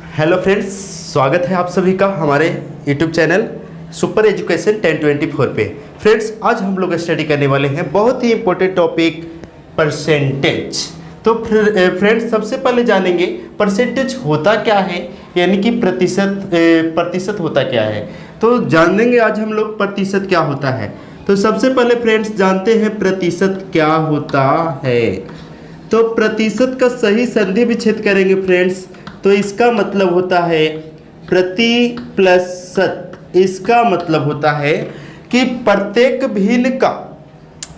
Hello friends, स्वागत है आप सभी का हमारे यूट्यूब चैनल सुपर एजुकेशन 1024 पे। फ्रेंड्स, आज हम लोग स्टडी करने वाले हैं बहुत ही इंपॉर्टेंट टॉपिक परसेंटेज। तो फ्रेंड्स, सबसे पहले जानेंगे परसेंटेज होता क्या है, यानी कि प्रतिशत होता क्या है। तो जानेंगे आज हम लोग प्रतिशत क्या होता है। तो सबसे पहले फ्रेंड्स जानते हैं प्रतिशत क्या होता है। तो प्रतिशत का सही संधि विच्छेद करेंगे फ्रेंड्स, तो इसका मतलब होता है प्रति प्लस शत। इसका मतलब होता है कि प्रत्येक भिन्न का,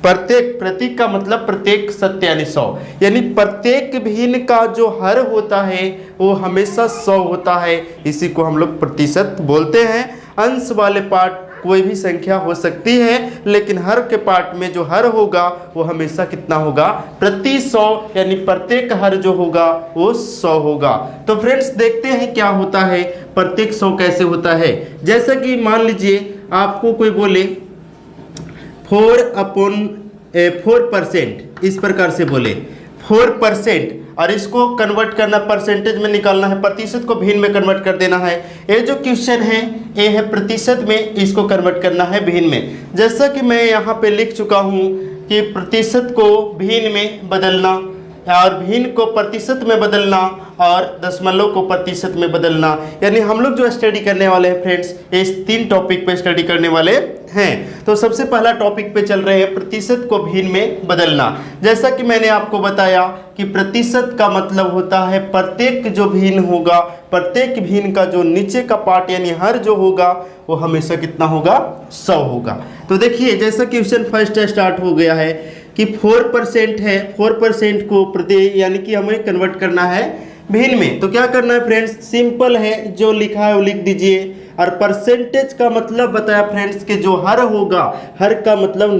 प्रत्येक प्रति का मतलब प्रत्येक शत यानी 100, यानी प्रत्येक भिन्न का जो हर होता है वो हमेशा 100 होता है। इसी को हम लोग प्रतिशत बोलते हैं। अंश वाले पार्ट कोई भी संख्या हो सकती है, लेकिन हर के पार्ट में जो हर होगा वो हमेशा कितना होगा, प्रति 100, यानी प्रत्येक हर जो होगा वो 100 होगा। तो फ्रेंड्स देखते हैं क्या होता है, प्रत्येक 100 कैसे होता है। जैसा कि मान लीजिए आपको कोई बोले 4/4%, इस प्रकार से बोले 4%, और इसको कन्वर्ट करना परसेंटेज में निकालना है, प्रतिशत को भिन्न में कन्वर्ट कर देना है। ये जो क्वेश्चन है ये है प्रतिशत में, इसको कन्वर्ट करना है भिन्न में। जैसा कि मैं यहाँ पे लिख चुका हूँ कि प्रतिशत को भिन्न में बदलना, और भिन्न को प्रतिशत में बदलना, और दशमलव को प्रतिशत में बदलना, यानी हम लोग जो स्टडी करने वाले हैं फ्रेंड्स, इस 3 टॉपिक पे स्टडी करने वाले हैं। तो सबसे पहला टॉपिक पे चल रहे हैं प्रतिशत को भिन्न में बदलना। जैसा कि मैंने आपको बताया कि प्रतिशत का मतलब होता है प्रत्येक जो भिन्न होगा, प्रत्येक भिन्न का जो नीचे का पार्ट यानी हर जो होगा वो हमेशा कितना होगा, 100 होगा। तो देखिए जैसा क्वेश्चन फर्स्ट स्टार्ट हो गया है कि 4% है, 4% को प्रति यानी कि हमें कन्वर्ट करना है भिन्न में। तो क्या करना है फ्रेंड्स, सिंपल है, जो लिखा है वो लिख दीजिए। और परसेंटेज का मतलब बताया फ्रेंड्स कि जो हर होगा, हर का मतलब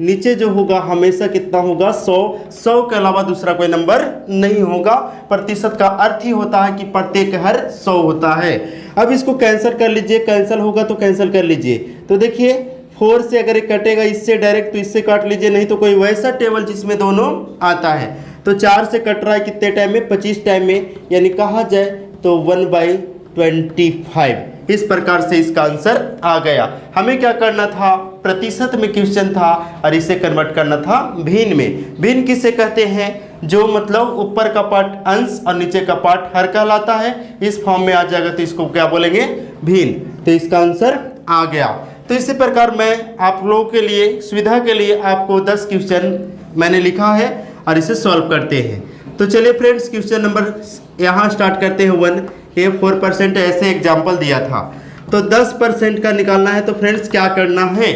नीचे जो होगा हमेशा कितना होगा, 100 के अलावा दूसरा कोई नंबर नहीं होगा। प्रतिशत का अर्थ ही होता है कि प्रत्येक हर 100 होता है। अब इसको कैंसिल कर लीजिए, कैंसिल होगा तो कैंसिल कर लीजिए। तो देखिए 4 से अगर ये कटेगा इससे डायरेक्ट, तो इससे काट लीजिए, नहीं तो कोई वैसा टेबल जिसमें दोनों आता है। तो 4 से कट रहा है कितने टाइम में, 25 टाइम में, यानी कहा जाए तो 1/25। इस प्रकार से इसका आंसर आ गया। हमें क्या करना था, प्रतिशत में क्वेश्चन था और इसे कन्वर्ट करना था भिन्न में। भिन्न किसे कहते हैं, जो मतलब ऊपर का पार्ट अंश और नीचे का पार्ट हर कहलाता है। इस फॉर्म में आ जाएगा तो इसको क्या बोलेंगे, भिन्न। तो इसका आंसर आ गया। तो इसी प्रकार मैं आप लोगों के लिए, सुविधा के लिए आपको 10 क्वेश्चन मैंने लिखा है और इसे सॉल्व करते हैं। तो चलिए फ्रेंड्स, क्वेश्चन नंबर यहाँ स्टार्ट करते हैं 1। ये 4% ऐसे एग्जाम्पल दिया था। तो 10% का निकालना है, तो फ्रेंड्स क्या करना है,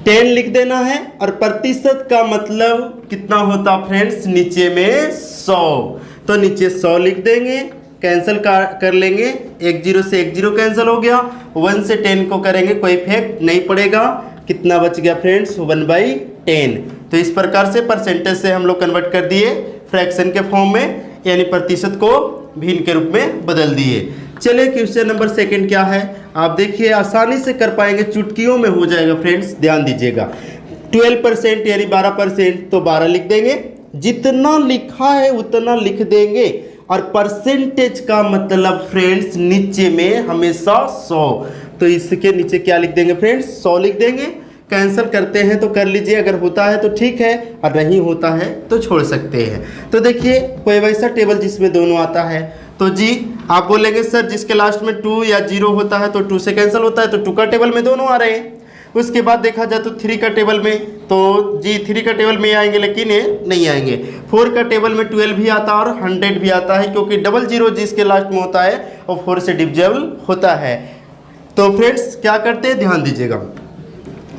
10 लिख देना है। और प्रतिशत का मतलब कितना होता फ्रेंड्स, नीचे में 100, तो नीचे 100 लिख देंगे। कैंसिल कर लेंगे, 1 0 से 1 0 कैंसिल हो गया। 1 से 10 को करेंगे, कोई इफेक्ट नहीं पड़ेगा। कितना बच गया फ्रेंड्स, 1/10। तो इस प्रकार से परसेंटेज से हम लोग कन्वर्ट कर दिए फ्रैक्शन के फॉर्म में, यानी प्रतिशत को भिन्न के रूप में बदल दिए। चलिए क्वेश्चन नंबर 2 क्या है, आप देखिए आसानी से कर पाएंगे, चुटकियों में हो जाएगा फ्रेंड्स, ध्यान दीजिएगा। 12% यानी 12%, तो 12 लिख देंगे। जितना लिखा है उतना लिख देंगे। और परसेंटेज का मतलब फ्रेंड्स नीचे में हमेशा 100, तो इसके नीचे क्या लिख देंगे फ्रेंड्स, 100 लिख देंगे। कैंसिल करते हैं तो कर लीजिए, अगर होता है तो ठीक है और नहीं होता है तो छोड़ सकते हैं। तो देखिए कोई वैसा टेबल जिसमें दोनों आता है, तो जी आप बोलेंगे सर जिसके लास्ट में 2 या 0 होता है तो 2 से कैंसिल होता है, तो 2 का टेबल में दोनों आ रहे हैं। उसके बाद देखा जाए तो 3 का टेबल में, तो जी 3 का टेबल में आएंगे, लेकिन ये नहीं आएंगे। 4 का टेबल में 12 भी आता है और 100 भी आता है, क्योंकि 00 जिसके लास्ट में होता है और 4 से डिविजिबल होता है। तो फ्रेंड्स क्या करते हैं, ध्यान दीजिएगा,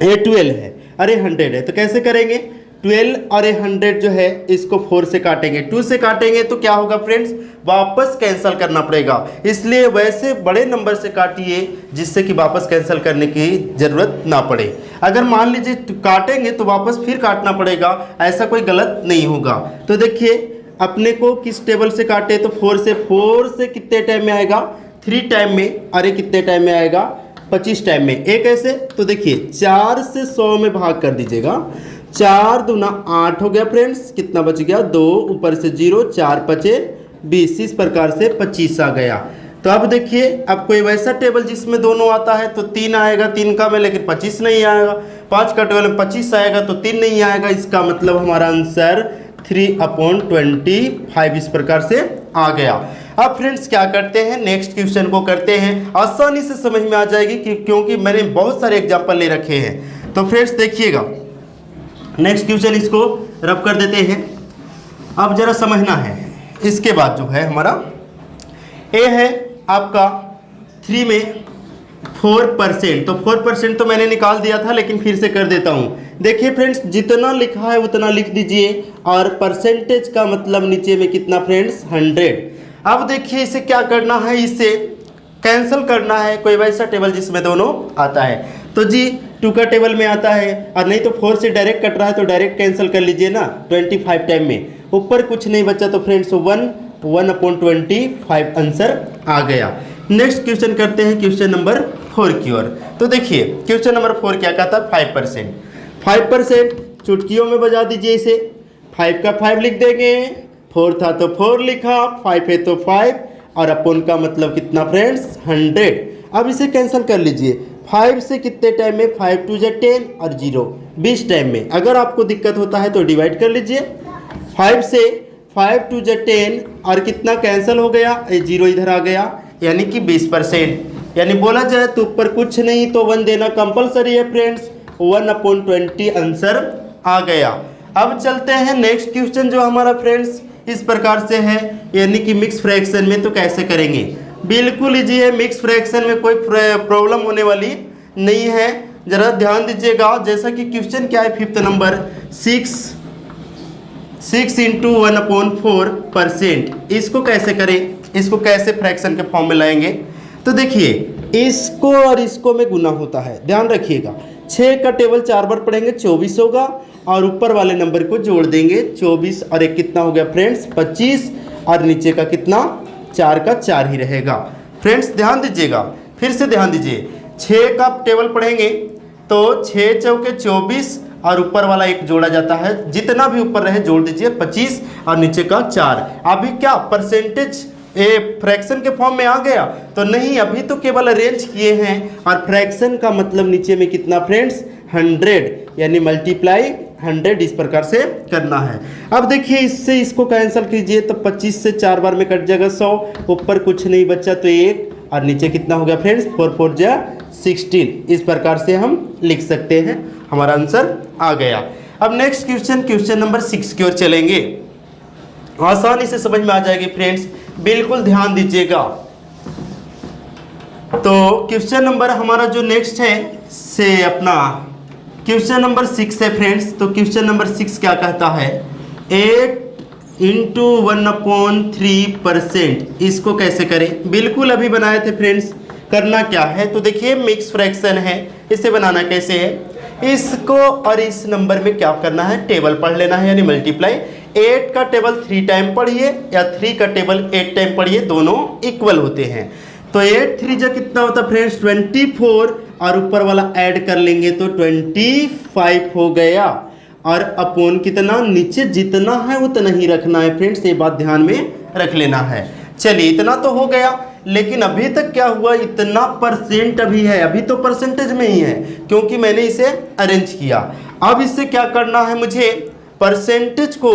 ये 12 है, अरे 100 है, तो कैसे करेंगे, 12 और 100 जो है इसको 4 से काटेंगे, 2 से काटेंगे तो क्या होगा फ्रेंड्स, वापस कैंसिल करना पड़ेगा। इसलिए वैसे बड़े नंबर से काटिए जिससे कि वापस कैंसिल करने की जरूरत ना पड़े। अगर मान लीजिए काटेंगे तो वापस फिर काटना पड़ेगा, ऐसा कोई गलत नहीं होगा। तो देखिए अपने को किस टेबल से काटे, तो 4 से कितने टाइम में आएगा, 3 टाइम में। अरे कितने टाइम में आएगा, 25 टाइम में। एक ऐसे, तो देखिए 4 से 100 में भाग कर दीजिएगा, 4 दूना 8 हो गया फ्रेंड्स, कितना बच गया 2, ऊपर से 0, 4 5 20, इस प्रकार से 25 आ गया। तो अब देखिए, अब कोई वैसा टेबल जिसमें दोनों आता है तो 3 आएगा, 3 का में, लेकिन 25 नहीं आएगा। 5 का टेबल में 25 आएगा तो 3 नहीं आएगा। इसका मतलब हमारा आंसर 3/25 इस प्रकार से आ गया। अब फ्रेंड्स क्या करते हैं, नेक्स्ट क्वेश्चन को करते हैं। आसानी से समझ में आ जाएगी क्योंकि मैंने बहुत सारे एग्जाम्पल ले रखे हैं। तो फ्रेंड्स देखिएगा, नेक्स्ट क्वेश्चन इसको रब कर देते हैं। अब जरा समझना है। इसके बाद जो है हमारा ए है आपका 3 में 4%। तो 4% तो मैंने निकाल दिया था, लेकिन फिर से कर देता हूँ। देखिए फ्रेंड्स, जितना लिखा है उतना लिख दीजिए, और परसेंटेज का मतलब नीचे में कितना फ्रेंड्स, 100। अब देखिए इसे क्या करना है, इसे कैंसिल करना है। कोई वैसा टेबल जिसमें दोनों आता है, तो जी 2 का टेबल में आता है, और नहीं तो 4 से डायरेक्ट कट रहा है तो डायरेक्ट कैंसिल कर लीजिए ना 25 टाइम में। ऊपर कुछ नहीं बचा तो फ्रेंड्स 1/25 आंसर आ गया। नेक्स्ट क्वेश्चन करते हैं, क्वेश्चन नंबर 4 की ओर। तो देखिए क्वेश्चन नंबर 4 क्या कहता है, 5%। 5% चुटकियों में बजा दीजिए इसे। 5 का 5 लिख देंगे, 4 था तो 4 लिखा, 5 है तो 5, और अपन का मतलब कितना फ्रेंड्स, 100। अब इसे कैंसिल कर लीजिए। 5 से कितने टाइम में, 5 2 10 और 0 20 टाइम में। अगर आपको दिक्कत होता है तो डिवाइड कर लीजिए। 5 से 5 2 10 और कितना कैंसिल हो गया, 0 इधर आ गया, यानी कि 20%। यानी बोला जाए तो ऊपर कुछ नहीं तो 1 देना कंपलसरी है फ्रेंड्स। 1/20 आंसर आ गया। अब चलते हैं नेक्स्ट क्वेश्चन जो हमारा फ्रेंड्स इस प्रकार से है, यानी कि मिक्स फ्रैक्शन में। तो कैसे करेंगे, बिल्कुल इजी है। मिक्स फ्रैक्शन में कोई प्रॉब्लम होने वाली नहीं है, जरा ध्यान दीजिएगा। जैसा कि क्वेश्चन क्या है 5th नंबर, 6 × 1/4%। इसको कैसे करें, इसको कैसे फ्रैक्शन के फॉर्म में लाएंगे। तो देखिए इसको और इसको में गुना होता है, ध्यान रखिएगा। 6 का टेबल 4 बार पढ़ेंगे 24 होगा, और ऊपर वाले नंबर को जोड़ देंगे 24, और एक कितना हो गया फ्रेंड्स 25, और नीचे का कितना 4 का 4 ही रहेगा। फ्रेंड्स ध्यान दीजिएगा, फिर से ध्यान दीजिए। 6 का टेबल पढ़ेंगे तो 6 चौके 24, और ऊपर वाला एक जोड़ा जाता है, जितना भी ऊपर रहे जोड़ दीजिए 25, और नीचे का 4। अभी क्या परसेंटेज फ्रैक्शन के फॉर्म में आ गया तो नहीं, अभी तो केवल अरेंज किए हैं। और फ्रैक्शन का मतलब नीचे में कितना फ्रेंड्स, 100, यानी मल्टीप्लाई 100 इस प्रकार से करना है। अब देखिए इससे इसको कैंसिल कीजिए तो 25 से 4 बार में कट जाएगा 100, ऊपर कुछ नहीं बचा तो 1, और नीचे कितना हो गया फ्रेंड्स 4 4 जा 16। इस प्रकार से हम लिख सकते हैं, हमारा आंसर आ गया। अब नेक्स्ट क्वेश्चन, क्वेश्चन नंबर 6 की ओर चलेंगे। आसानी से समझ में आ जाएगी फ्रेंड्स, बिल्कुल ध्यान दीजिएगा। तो क्वेश्चन नंबर हमारा जो नेक्स्ट है से अपना क्वेश्चन नंबर 6 है फ्रेंड्स। तो क्वेश्चन नंबर 6 क्या कहता है, 8 × 1/3%। इसको कैसे करें, बिल्कुल अभी बनाए थे फ्रेंड्स। करना क्या है, तो देखिए मिक्स फ्रैक्शन है, इसे बनाना कैसे है, इसको और इस नंबर में क्या करना है, टेबल पढ़ लेना है, यानी मल्टीप्लाई। 8 का टेबल 3 टाइम पढ़िए, या 3 का टेबल 8 टाइम पढ़िए, दोनों इक्वल होते हैं। तो 8 3 जा कितना होता है फ्रेंड्स 24, और ऊपर वाला ऐड कर लेंगे तो 25 हो गया। और अपोन कितना, नीचे जितना है उतना ही रखना है फ्रेंड्स, ये बात ध्यान में रख लेना है। चलिए इतना तो हो गया, लेकिन अभी तक क्या हुआ, इतना परसेंट अभी है, अभी तो परसेंटेज में ही है क्योंकि मैंने इसे अरेंज किया। अब इससे क्या करना है, मुझे परसेंटेज को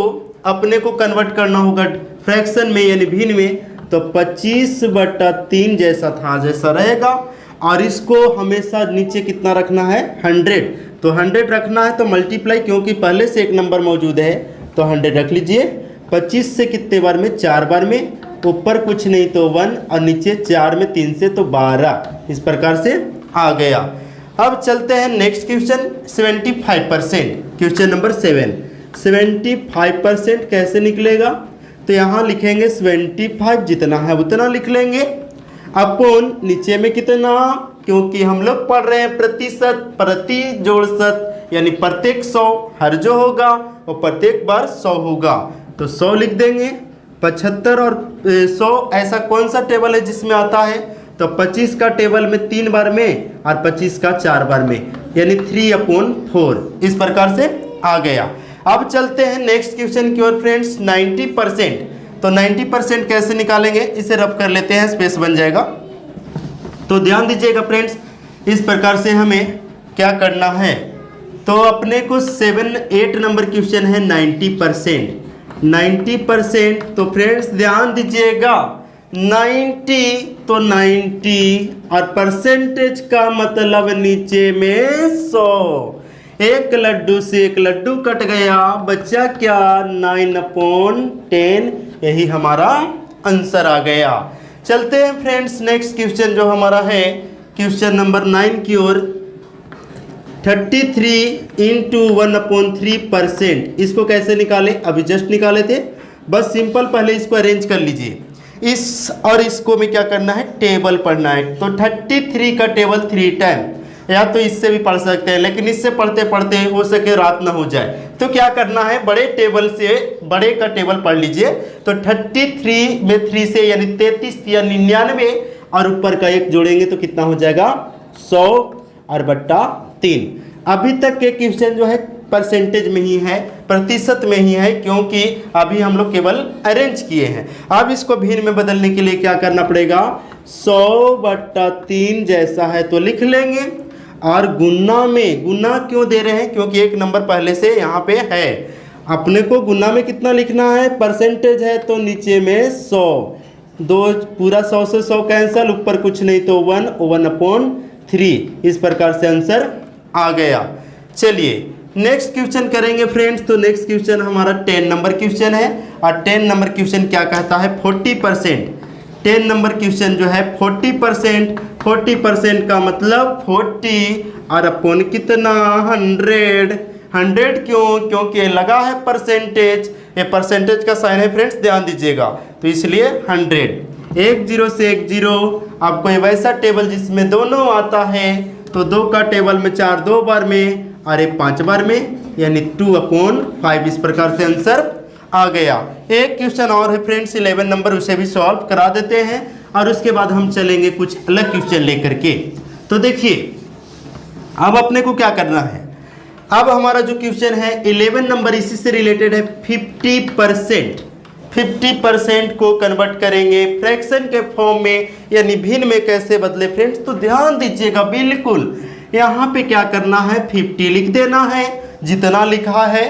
अपने को कन्वर्ट करना होगा फ्रैक्शन में, यानी भिन्न में। तो 25/3 जैसा था जैसा रहेगा, और इसको हमेशा नीचे कितना रखना है 100। तो 100 रखना है तो मल्टीप्लाई, क्योंकि पहले से एक नंबर मौजूद है तो 100 रख लीजिए। 25 से कितने बार में, 4 बार में, ऊपर कुछ नहीं तो 1, और नीचे 4 में 3 से तो 12। इस प्रकार से आ गया। अब चलते हैं नेक्स्ट क्वेश्चन, 75%। क्वेश्चन नंबर 7, 75% कैसे निकलेगा, तो यहाँ लिखेंगे 75 जितना है उतना लिख लेंगे, अपोन नीचे में कितना, क्योंकि हम लोग पढ़ रहे हैं प्रतिशत, प्रति जोड़ शत, यानी प्रत्येक 100 हर जो होगा वो प्रत्येक बार 100 होगा। तो 100 लिख देंगे। 75 और 100 ऐसा कौन सा टेबल है जिसमें आता है, तो 25 का टेबल में 3 बार में, और 25 का 4 बार में, यानी 3/4 इस प्रकार से आ गया। अब चलते हैं नेक्स्ट क्वेश्चन की ओर फ्रेंड्स, 90%। तो 90% कैसे निकालेंगे, इसे रब कर लेते हैं, स्पेस बन जाएगा। तो ध्यान दीजिएगा फ्रेंड्स, इस प्रकार से हमें क्या करना है, तो अपने को 7-8 नंबर क्वेश्चन है 90%। तो फ्रेंड्स ध्यान दीजिएगा, 90 तो 90 और परसेंटेज का मतलब नीचे में 100। एक लड्डू से एक लड्डू कट गया, बच्चा क्या, 9/10। यही हमारा आंसर आ गया। चलते हैं फ्रेंड्स नेक्स्ट क्वेश्चन जो हमारा है क्वेश्चन नंबर 9 की ओर। 33 × 1/3%, इसको कैसे निकाले, अभी जस्ट निकाले थे, बस सिंपल पहले इसको अरेंज कर लीजिए। इस और इसको में क्या करना है, टेबल पढ़ना है। तो 33 का टेबल 3 टाइम, या तो इससे भी पढ़ सकते हैं, लेकिन इससे पढ़ते पढ़ते हो सके रात ना हो जाए, तो क्या करना है, बड़े टेबल से बड़े का टेबल पढ़ लीजिए। तो 33 में 3 से यानी 33 या 99 और ऊपर का 1 जोड़ेंगे तो कितना हो जाएगा, 100 और बट्टा 3। अभी तक के क्वेश्चन जो है परसेंटेज में ही है, प्रतिशत में ही है, क्योंकि अभी हम लोग केवल अरेंज किए हैं। अब इसको भिन्न में बदलने के लिए क्या करना पड़ेगा, 100/3 जैसा है तो लिख लेंगे, और गुना में, गुना क्यों दे रहे हैं, क्योंकि 1 नंबर पहले से यहाँ पे है। अपने को गुना में कितना लिखना है, परसेंटेज है तो नीचे में 100, 2 पूरा 100 से 100 कैंसल, ऊपर कुछ नहीं तो 1/3। इस प्रकार से आंसर आ गया। चलिए नेक्स्ट क्वेश्चन करेंगे फ्रेंड्स। तो नेक्स्ट क्वेश्चन हमारा 10 नंबर क्वेश्चन है, और 10 नंबर क्वेश्चन क्या कहता है, 40%। 10 नंबर क्वेश्चन जो है 40%, 40% का मतलब 40 और अपन कितना, 100 क्यों, क्योंकि लगा है परसेंटेज, ये परसेंटेज का साइन है फ्रेंड्स, ध्यान दीजिएगा, तो इसलिए 100। 1 0 से 1 0। आपको ये वैसा टेबल जिसमें दोनों आता है, तो 2 का टेबल में 4 2 बार में और 1 5 बार में, यानी 2/5। इस प्रकार से आंसर आ गया। एक क्वेश्चन और है फ्रेंड्स 11 नंबर, उसे भी सॉल्व करा देते हैं और उसके बाद हम चलेंगे कुछ अलग क्वेश्चन लेकर के। तो देखिए अब अपने को क्या करना है, अब हमारा जो क्वेश्चन है 11 नंबर इसी से रिलेटेड है। 50%, 50% को कन्वर्ट करेंगे फ्रैक्शन के फॉर्म में, यानी भिन्न में कैसे बदले फ्रेंड्स। तो ध्यान दीजिएगा बिल्कुल, यहाँ पे क्या करना है, 50 लिख देना है, जितना लिखा है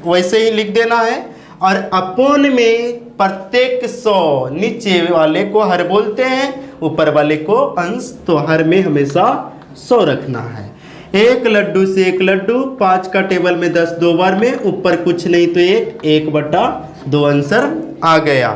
वैसे ही लिख देना है, और अपॉन में प्रत्येक 100, नीचे वाले को हर बोलते हैं, ऊपर वाले को अंश, तो हर में हमेशा 100 रखना है। 1 लड्डू से 1 लड्डू, 5 का टेबल में 10 2 बार में, ऊपर कुछ नहीं तो 1/2 आंसर आ गया।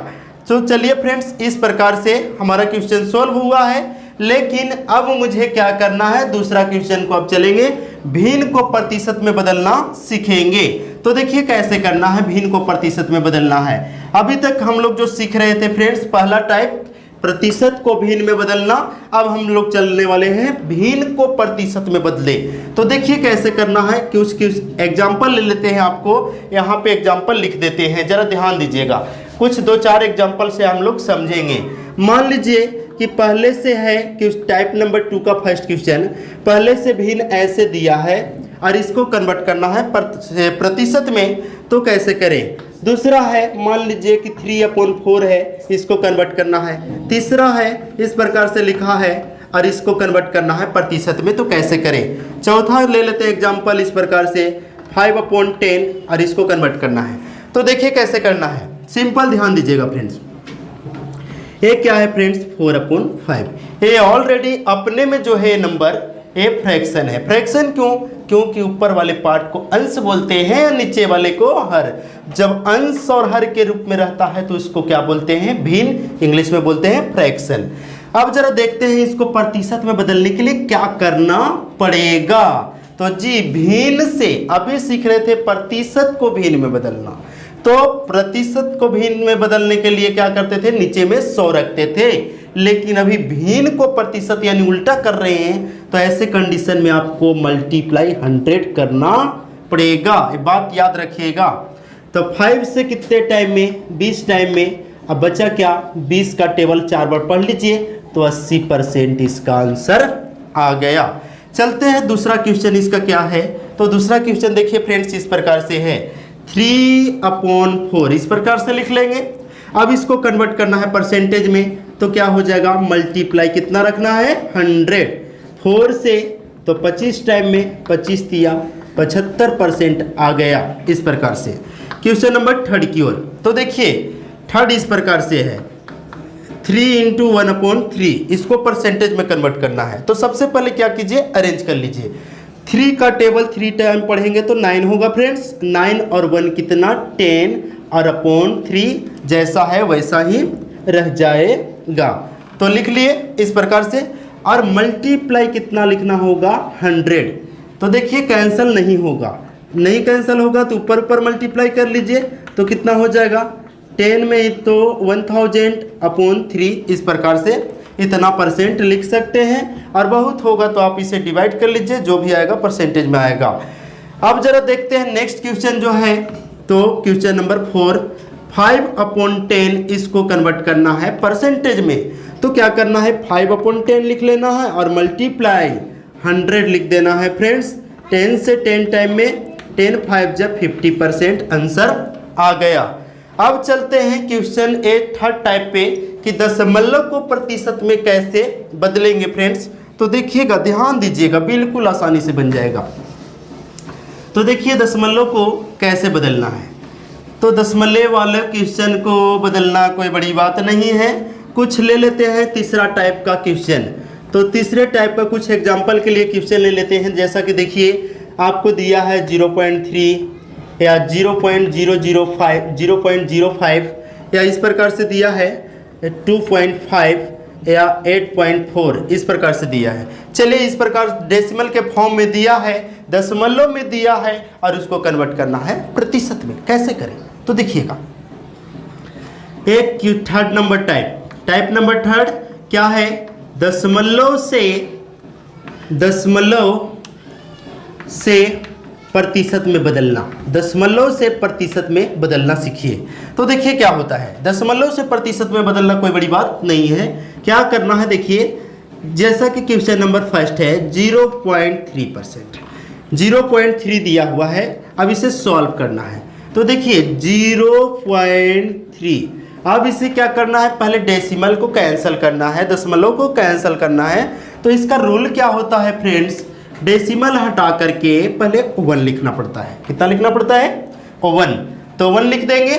तो चलिए फ्रेंड्स इस प्रकार से हमारा क्वेश्चन सॉल्व हुआ है। लेकिन अब मुझे क्या करना है, दूसरा क्वेश्चन को अब चलेंगे, भिन्न को प्रतिशत में बदलना सीखेंगे। तो देखिए कैसे करना है, भिन्न को प्रतिशत में बदलना है। अभी तक हम लोग जो सीख रहे थे फ्रेंड्स, पहला टाइप प्रतिशत को भिन्न में बदलना, अब हम लोग चलने वाले हैं भिन्न को प्रतिशत में बदले। तो देखिए कैसे करना है, कि उसकी एग्जाम्पल ले लेते हैं, आपको यहाँ पे एग्जाम्पल लिख देते हैं, जरा ध्यान दीजिएगा। कुछ 2-4 एग्जाम्पल से हम लोग समझेंगे। मान लीजिए कि पहले से है कि टाइप नंबर 2 का फर्स्ट क्वेश्चन, पहले से भिन्न ऐसे दिया है और इसको कन्वर्ट करना है प्रतिशत में, तो कैसे करें। दूसरा है मान लीजिए कि 3/4 है, इसको कन्वर्ट करना है। तीसरा है इस प्रकार से लिखा है और इसको कन्वर्ट करना है प्रतिशत में, तो कैसे करें। चौथा ले लेते हैं एग्जाम्पल इस प्रकार से 5/10 और इसको कन्वर्ट करना है। तो देखिए कैसे करना है, सिंपल ध्यान दीजिएगा फ्रेंड्स। ये क्या है फ्रेंड्स, 4/5। ये ऑलरेडी अपने में जो है नंबर, ये फ्रैक्शन है। फ्रैक्शन क्यों, क्योंकि ऊपर वाले पार्ट को अंश बोलते हैं, नीचे वाले को हर। जब अंश और हर के रूप में रहता है तो इसको क्या बोलते हैं, भिन्न, इंग्लिश में बोलते हैं फ्रैक्शन। अब जरा देखते हैं इसको प्रतिशत में बदलने के लिए क्या करना पड़ेगा। तो जी भिन्न से, अभी सीख रहे थे प्रतिशत को भिन्न में बदलना, तो प्रतिशत को भिन्न में बदलने के लिए क्या करते थे, नीचे में 100 रखते थे। लेकिन अभी भिन्न को प्रतिशत यानी उल्टा कर रहे हैं, तो ऐसे कंडीशन में आपको मल्टीप्लाई 100 करना पड़ेगा, ये बात याद रखिएगा। तो 5 से कितने टाइम में, 20 टाइम में। अब बचा क्या, 20 का टेबल 4 बार पढ़ लीजिए, तो 80% इसका आंसर आ गया। चलते हैं दूसरा क्वेश्चन, इसका क्या है। तो दूसरा क्वेश्चन देखिए फ्रेंड्स इस प्रकार से है, 3/4 इस प्रकार से लिख लेंगे। अब इसको कन्वर्ट करना है परसेंटेज में, तो क्या हो जाएगा, मल्टीप्लाई कितना रखना है 100, 4 से तो 25 टाइम में 25 दिया 75% आ गया। इस प्रकार से क्वेश्चन नंबर 3 की ओर। तो देखिए 3 इस प्रकार से है 3 × 1/3, इसको परसेंटेज में कन्वर्ट करना है। तो सबसे पहले क्या कीजिए, अरेंज कर लीजिए। 3 का टेबल 3 टाइम पढ़ेंगे तो 9 होगा फ्रेंड्स, 9 और 1 कितना 10 और अपॉन 3 जैसा है वैसा ही रह जाएगा। तो लिख लिए इस प्रकार से। और मल्टीप्लाई कितना लिखना होगा 100। तो देखिए कैंसिल नहीं होगा, नहीं कैंसिल होगा तो ऊपर ऊपर मल्टीप्लाई कर लीजिए, तो कितना हो जाएगा 10 में तो 1000/3, इस प्रकार से इतना परसेंट लिख सकते हैं। और बहुत होगा तो आप इसे डिवाइड कर लीजिए, जो भी आएगा परसेंटेज में आएगा। अब जरा देखते हैं नेक्स्ट क्वेश्चन जो है, तो क्वेश्चन नंबर 4, 5/10 इसको कन्वर्ट करना है परसेंटेज में। तो क्या करना है, 5/10 लिख लेना है और मल्टीप्लाई 100 लिख देना है फ्रेंड्स। 10 से 10 टाइम में 10 5 जब 50% आंसर आ गया। अब चलते हैं क्वेश्चन 3rd टाइप पे कि दशमलव को प्रतिशत में कैसे बदलेंगे फ्रेंड्स। तो देखिएगा, ध्यान दीजिएगा, बिल्कुल आसानी से बन जाएगा। तो देखिए दशमलव को कैसे बदलना है। तो दशमलव वाले क्वेश्चन को बदलना कोई बड़ी बात नहीं है। कुछ ले लेते हैं तीसरा टाइप का क्वेश्चन। तो तीसरे टाइप का कुछ एग्जाम्पल के लिए क्वेश्चन ले लेते हैं। जैसा कि देखिए आपको दिया है 0.3 या 0.005 या इस प्रकार से दिया है 2.5 या 8.4, इस प्रकार से दिया है। चलिए इस प्रकार डेसिमल के फॉर्म में दिया है, दशमलव में दिया है और उसको कन्वर्ट करना है प्रतिशत में। कैसे करें, तो देखिएगा। एक 3rd number type number 3rd क्या है, दशमलव से प्रतिशत में बदलना। दशमलव से प्रतिशत में बदलना सीखिए। तो देखिए क्या होता है, दशमलव से प्रतिशत में बदलना कोई बड़ी बात नहीं है। क्या करना है, देखिए जैसा कि क्वेश्चन नंबर 1 है 0.3%, 0.3 दिया हुआ है। अब इसे सॉल्व करना है। तो देखिए 0.3, अब इसे क्या करना है, पहले डेसिमल को कैंसिल करना है, दशमलव को कैंसिल करना है। तो इसका रूल क्या होता है फ्रेंड्स, डेसिमल हटा करके पहले 1 लिखना पड़ता है। कितना लिखना पड़ता है 1, तो 1 लिख देंगे।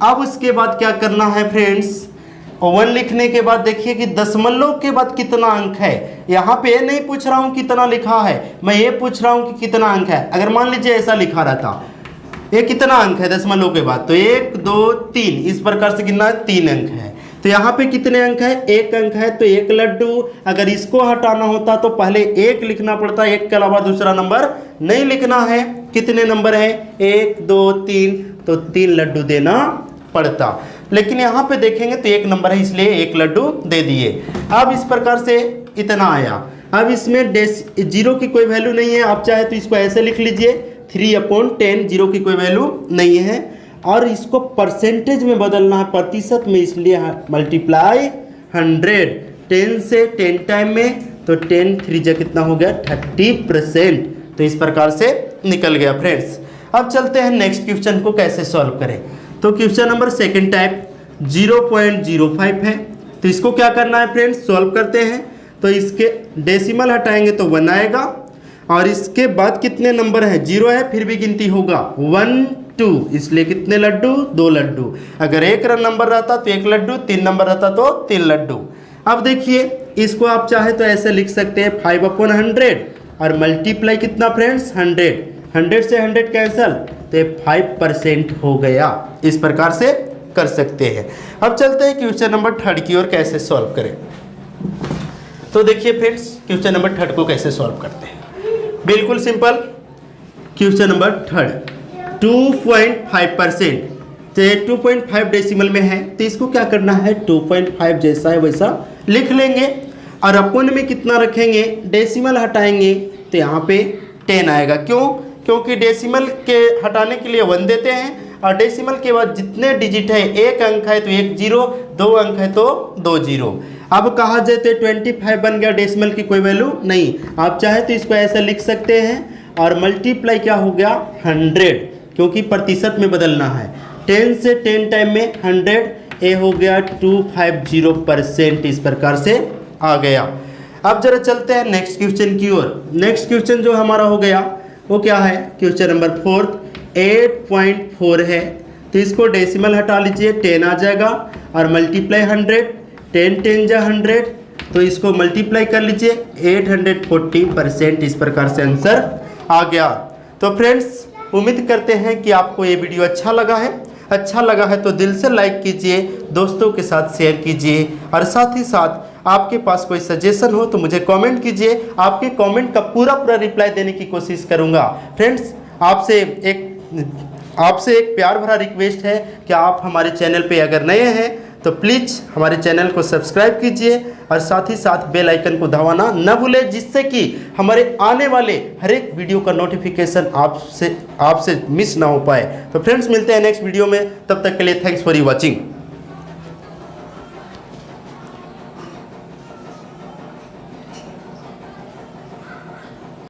अब उसके बाद क्या करना है फ्रेंड्स, 1 लिखने के बाद देखिए कि दशमलव के बाद कितना अंक है। यहाँ पे नहीं पूछ रहा हूँ कितना लिखा है, मैं ये पूछ रहा हूँ कि कितना अंक है। अगर मान लीजिए ऐसा लिखा रहता ये कितना अंक है दशमलव के बाद, तो 1 2 3 इस प्रकार से कितना 3 अंक है। तो यहाँ पे कितने अंक है, 1 अंक है, तो 1 लड्डू। अगर इसको हटाना होता तो पहले 1 लिखना पड़ता, 1 के अलावा दूसरा नंबर नहीं लिखना है। कितने नंबर है 1 2 3, तो 3 लड्डू देना पड़ता। लेकिन यहाँ पे देखेंगे तो 1 नंबर है, इसलिए 1 लड्डू दे दिए। अब इस प्रकार से इतना आया। अब इसमें जीरो की कोई वैल्यू नहीं है, आप चाहे तो इसको ऐसे लिख लीजिए 3/10, जीरो की कोई वैल्यू नहीं है। और इसको परसेंटेज में बदलना है प्रतिशत में, इसलिए मल्टीप्लाई 100, 10 से 10 टाइम में, तो 10 3 जा कितना हो गया 30%। तो इस प्रकार से निकल गया फ्रेंड्स। अब चलते हैं नेक्स्ट क्वेश्चन को कैसे सॉल्व करें। तो क्वेश्चन नंबर 2nd टाइप 0.05 है। तो इसको क्या करना है फ्रेंड्स, सॉल्व करते हैं। तो इसके डेसिमल हटाएंगे तो 1 आएगा। और इसके बाद कितने नंबर है, 0 है, फिर भी गिनती होगा 1 2, इसलिए कितने लड्डू 2 लड्डू। अगर 1 नंबर रहता तो 1 लड्डू, 3 नंबर रहता तो 3 लड्डू। अब देखिए इसको आप चाहे तो ऐसे लिख सकते हैं 5/100 और मल्टीप्लाई कितना फ्रेंड्स 100, 100 से 100 कैंसल, तो 5% हो गया। इस प्रकार से कर सकते हैं। अब चलते हैं क्वेश्चन नंबर 3rd की ओर कैसे सॉल्व करें। तो देखिए फ्रेंड्स क्वेश्चन नंबर 3rd को कैसे सॉल्व करते हैं, बिल्कुल सिंपल। क्वेश्चन नंबर 3rd 2.5%, तो 2.5 डेसिमल में है, तो इसको क्या करना है 2.5 जैसा है वैसा लिख लेंगे। और अपन में कितना रखेंगे, डेसिमल हटाएंगे तो यहाँ पे 10 आएगा। क्यों, क्योंकि डेसिमल के हटाने के लिए 1 देते हैं और डेसिमल के बाद जितने डिजिट है, 1 अंक है तो 1 0, 2 अंक है तो 2 0। अब कहा जाए तो 25 बन गया, डेसिमल की कोई वैल्यू नहीं। आप चाहे तो इसको ऐसे लिख सकते हैं और मल्टीप्लाई क्या हो गया 100, क्योंकि प्रतिशत में बदलना है। 10 से 10 टाइम में 100, ए हो गया 250%, इस प्रकार से आ गया। अब जरा चलते हैं नेक्स्ट क्वेश्चन की ओर। नेक्स्ट क्वेश्चन जो हमारा हो गया वो क्या है, क्वेश्चन नंबर 4 8.4 है, तो इसको डेसिमल हटा लीजिए, 10 आ जाएगा और मल्टीप्लाई 100, 10 10 जा 100, तो इसको मल्टीप्लाई कर लीजिए 840%, इस प्रकार से आंसर आ गया। तो फ्रेंड्स उम्मीद करते हैं कि आपको ये वीडियो अच्छा लगा है। अच्छा लगा है तो दिल से लाइक कीजिए, दोस्तों के साथ शेयर कीजिए और साथ ही साथ आपके पास कोई सजेशन हो तो मुझे कमेंट कीजिए। आपके कमेंट का पूरा रिप्लाई देने की कोशिश करूंगा। फ्रेंड्स आपसे एक प्यार भरा रिक्वेस्ट है कि आप हमारे चैनल पे अगर नए हैं तो प्लीज़ हमारे चैनल को सब्सक्राइब कीजिए और साथ ही साथ बेल आइकन को दबाना न भूलें, जिससे कि हमारे आने वाले हर एक वीडियो का नोटिफिकेशन आपसे मिस ना हो पाए। तो फ्रेंड्स मिलते हैं नेक्स्ट वीडियो में, तब तक के लिए थैंक्स फॉर वॉचिंग।